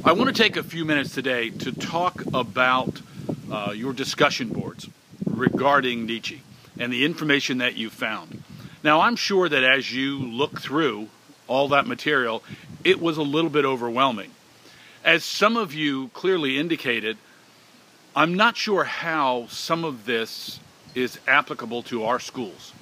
I want to take a few minutes today to talk about your discussion boards regarding Nietzsche and the information that you found. Now, I'm sure that as you look through all that material, it was a little bit overwhelming. As some of you clearly indicated, I'm not sure how some of this is applicable to our schools.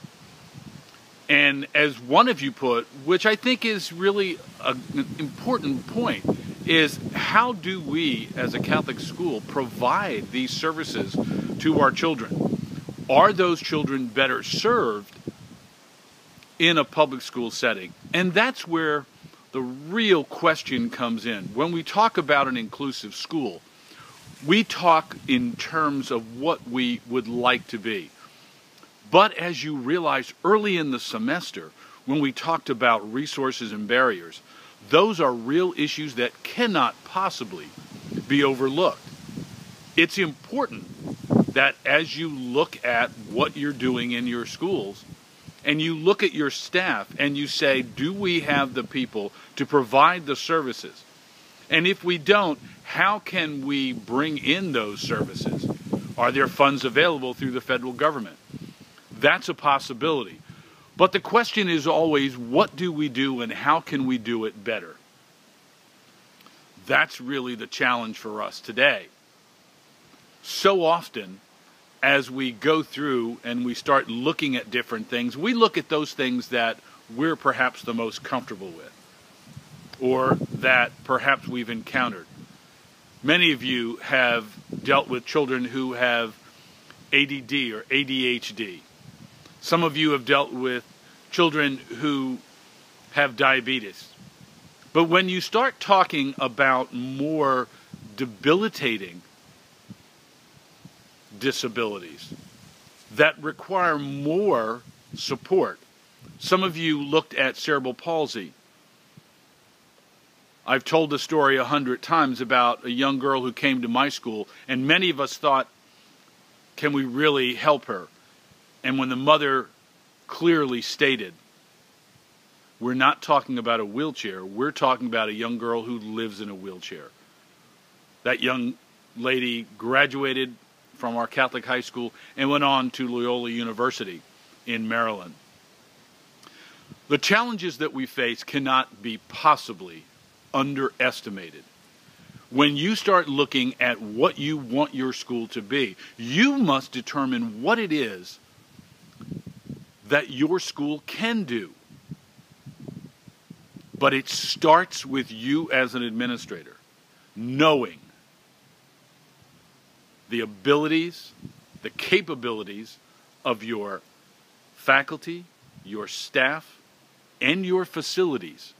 And as one of you put, which I think is really an important point, is how do we as a Catholic school provide these services to our children? Are those children better served in a public school setting? And that's where the real question comes in. When we talk about an inclusive school, we talk in terms of what we would like to be. But as you realize early in the semester, when we talked about resources and barriers, those are real issues that cannot possibly be overlooked. It's important that as you look at what you're doing in your schools, and you look at your staff and you say, do we have the people to provide the services? And if we don't, how can we bring in those services? Are there funds available through the federal government? That's a possibility. But the question is always, what do we do and how can we do it better? That's really the challenge for us today. So often, as we go through and we start looking at different things, we look at those things that we're perhaps the most comfortable with, or that perhaps we've encountered. Many of you have dealt with children who have ADD or ADHD. Some of you have dealt with children who have diabetes. But when you start talking about more debilitating disabilities that require more support, some of you looked at cerebral palsy. I've told the story 100 times about a young girl who came to my school, and many of us thought, can we really help her? And when the mother clearly stated, we're not talking about a wheelchair, we're talking about a young girl who lives in a wheelchair. That young lady graduated from our Catholic high school and went on to Loyola University in Maryland. The challenges that we face cannot be possibly underestimated. When you start looking at what you want your school to be, you must determine what it is that your school can do. But it starts with you as an administrator, knowing the abilities, the capabilities of your faculty, your staff, and your facilities.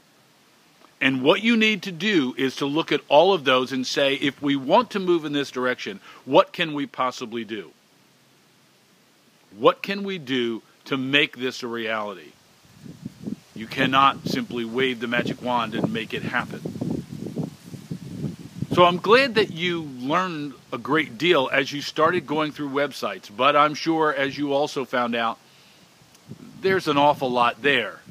And what you need to do is to look at all of those and say, if we want to move in this direction, what can we possibly do? What can we do to make this a reality? You cannot simply wave the magic wand and make it happen. So I'm glad that you learned a great deal as you started going through websites, but I'm sure as you also found out, there's an awful lot there.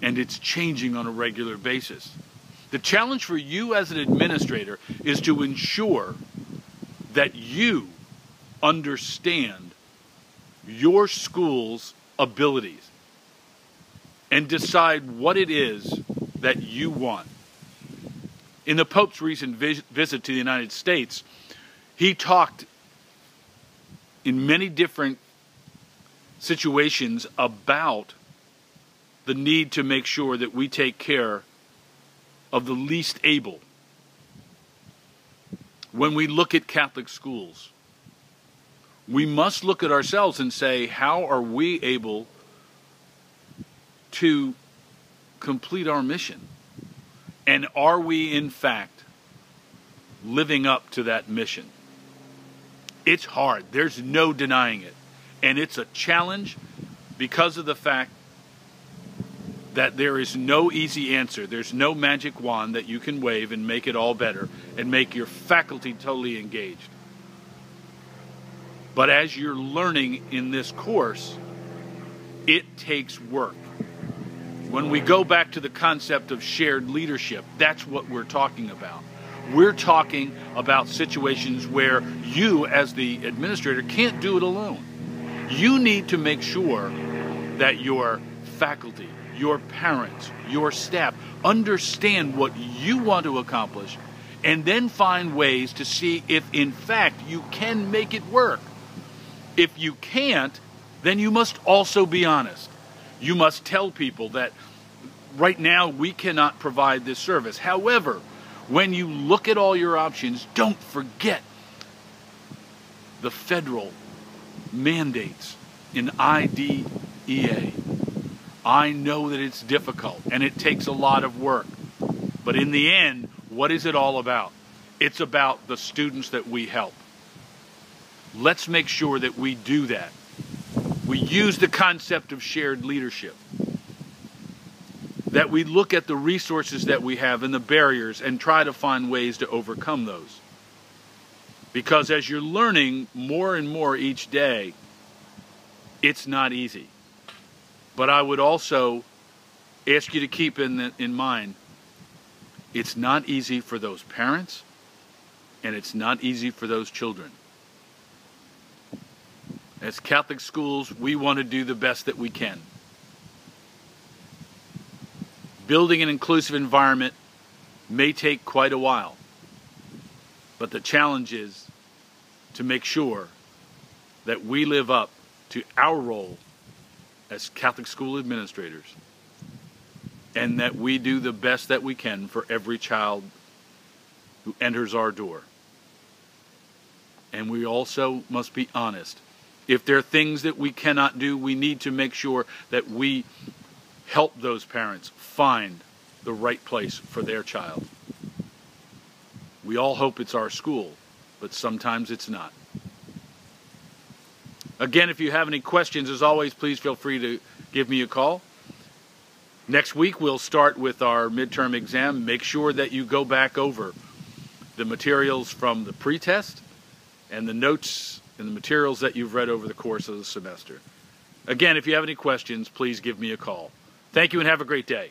And it's changing on a regular basis. The challenge for you as an administrator is to ensure that you understand your school's abilities and decide what it is that you want. In the Pope's recent visit to the United States, he talked in many different situations about the need to make sure that we take care of the least able. When we look at Catholic schools, we must look at ourselves and say, how are we able to complete our mission? And are we, in fact, living up to that mission? It's hard. There's no denying it. And it's a challenge because of the fact that there is no easy answer. There's no magic wand that you can wave and make it all better and make your faculty totally engaged. But as you're learning in this course, it takes work. When we go back to the concept of shared leadership, that's what we're talking about. We're talking about situations where you, as the administrator, can't do it alone. You need to make sure that your faculty, your parents, your staff understand what you want to accomplish, and then find ways to see if, in fact, you can make it work. If you can't, then you must also be honest. You must tell people that right now we cannot provide this service. However, when you look at all your options, don't forget the federal mandates in IDEA. I know that it's difficult and it takes a lot of work, but in the end, what is it all about? It's about the students that we help. Let's make sure that we do that. We use the concept of shared leadership, that we look at the resources that we have and the barriers and try to find ways to overcome those. Because as you're learning more and more each day, it's not easy. But I would also ask you to keep in mind, it's not easy for those parents, and it's not easy for those children. As Catholic schools, we want to do the best that we can. Building an inclusive environment may take quite a while, but the challenge is to make sure that we live up to our role as Catholic school administrators, and that we do the best that we can for every child who enters our door. And we also must be honest. If there are things that we cannot do, we need to make sure that we help those parents find the right place for their child. We all hope it's our school, but sometimes it's not. Again, if you have any questions, as always, please feel free to give me a call. Next week, we'll start with our midterm exam. Make sure that you go back over the materials from the pretest and the notes and the materials that you've read over the course of the semester. Again, if you have any questions, please give me a call. Thank you and have a great day.